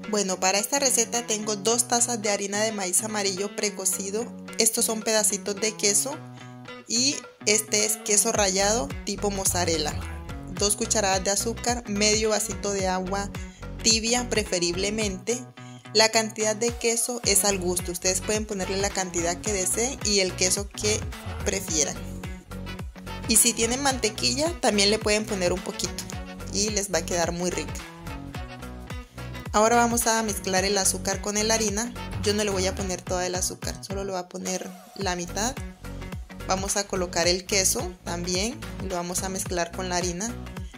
Bueno, para esta receta tengo 2 tazas de harina de maíz amarillo precocido. Estos son pedacitos de queso y este es queso rallado tipo mozzarella. 2 cucharadas de azúcar, medio vasito de agua tibia preferiblemente. La cantidad de queso es al gusto. Ustedes pueden ponerle la cantidad que deseen y el queso que prefieran. Y si tienen mantequilla también le pueden poner un poquito y les va a quedar muy rica. Ahora vamos a mezclar el azúcar con la harina. Yo no le voy a poner toda el azúcar, solo le voy a poner la mitad. Vamos a colocar el queso también y lo vamos a mezclar con la harina.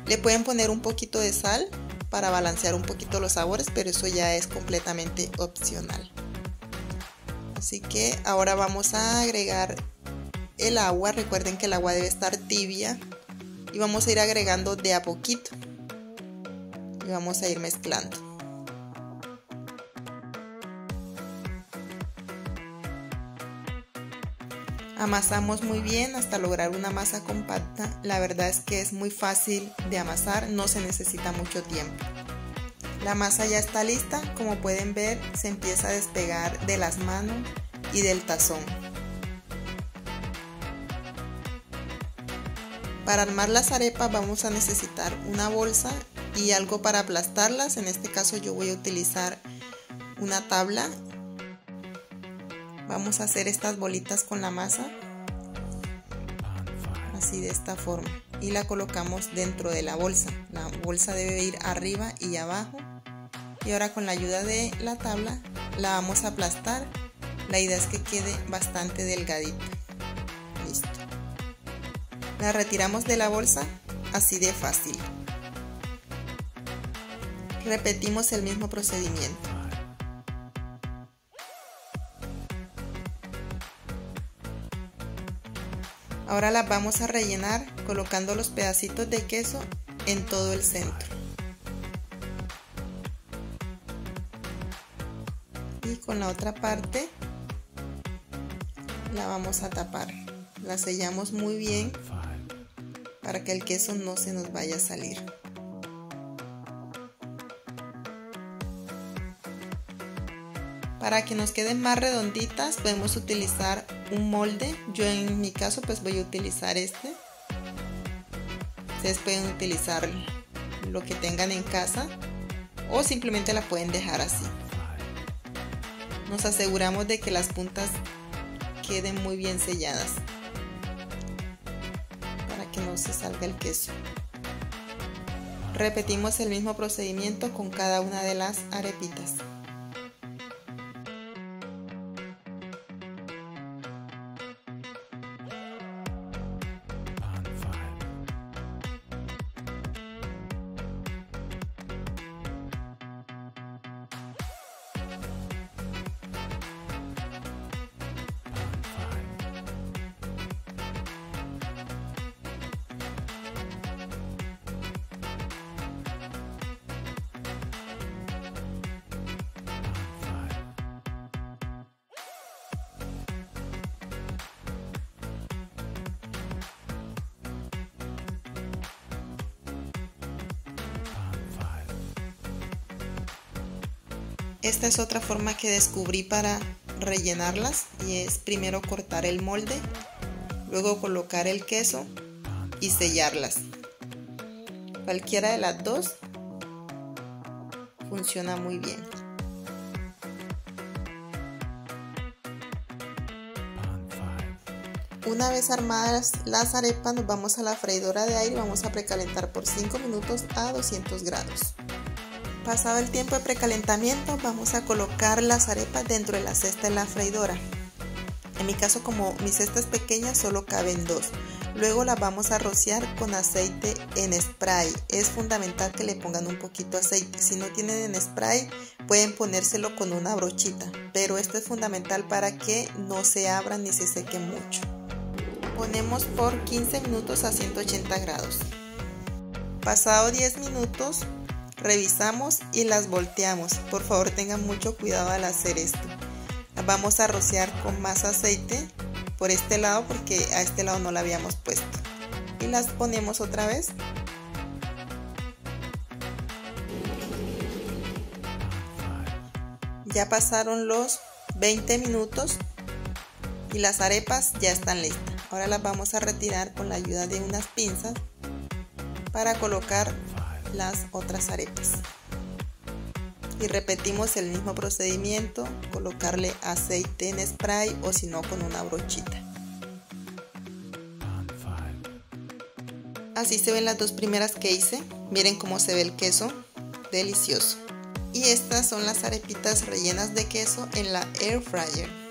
Le pueden poner un poquito de sal para balancear un poquito los sabores, pero eso ya es completamente opcional. Así que ahora vamos a agregar el agua. Recuerden que el agua debe estar tibia y vamos a ir agregando de a poquito y vamos a ir mezclando. Amasamos muy bien hasta lograr una masa compacta. La verdad es que es muy fácil de amasar, no se necesita mucho tiempo. La masa ya está lista, como pueden ver se empieza a despegar de las manos y del tazón. Para armar las arepas vamos a necesitar una bolsa y algo para aplastarlas. En este caso yo voy a utilizar una tabla. Vamos a hacer estas bolitas con la masa, así de esta forma, y la colocamos dentro de la bolsa. La bolsa debe ir arriba y abajo. Y ahora con la ayuda de la tabla la vamos a aplastar. La idea es que quede bastante delgadita. Listo. La retiramos de la bolsa, así de fácil. Repetimos el mismo procedimiento. Ahora las vamos a rellenar colocando los pedacitos de queso en todo el centro. Y con la otra parte la vamos a tapar. La sellamos muy bien para que el queso no se nos vaya a salir. Para que nos queden más redonditas podemos utilizar un molde. Yo en mi caso pues voy a utilizar este. Ustedes pueden utilizar lo que tengan en casa o simplemente la pueden dejar así. Nos aseguramos de que las puntas queden muy bien selladas para que no se salga el queso. Repetimos el mismo procedimiento con cada una de las arepitas. Esta es otra forma que descubrí para rellenarlas y es primero cortar el molde, luego colocar el queso y sellarlas. Cualquiera de las dos funciona muy bien. Una vez armadas las arepas nos vamos a la freidora de aire y vamos a precalentar por 5 minutos a 200 grados. Pasado el tiempo de precalentamiento vamos a colocar las arepas dentro de la cesta de la freidora. En mi caso, como mi cesta es pequeña, solo caben 2. Luego las vamos a rociar con aceite en spray. Es fundamental que le pongan un poquito de aceite. Si no tienen en spray pueden ponérselo con una brochita, pero esto es fundamental para que no se abran ni se sequen mucho. Ponemos por 15 minutos a 180 grados. Pasado 10 minutos revisamos y las volteamos. Por favor tengan mucho cuidado al hacer esto. Las vamos a rociar con más aceite por este lado porque a este lado no la habíamos puesto. Y las ponemos otra vez. Ya pasaron los 20 minutos y las arepas ya están listas. Ahora las vamos a retirar con la ayuda de unas pinzas para colocar las otras arepas. Y repetimos el mismo procedimiento, colocarle aceite en spray o si no con una brochita. Así se ven las dos primeras que hice. Miren cómo se ve el queso, delicioso. Y estas son las arepitas rellenas de queso en la air fryer.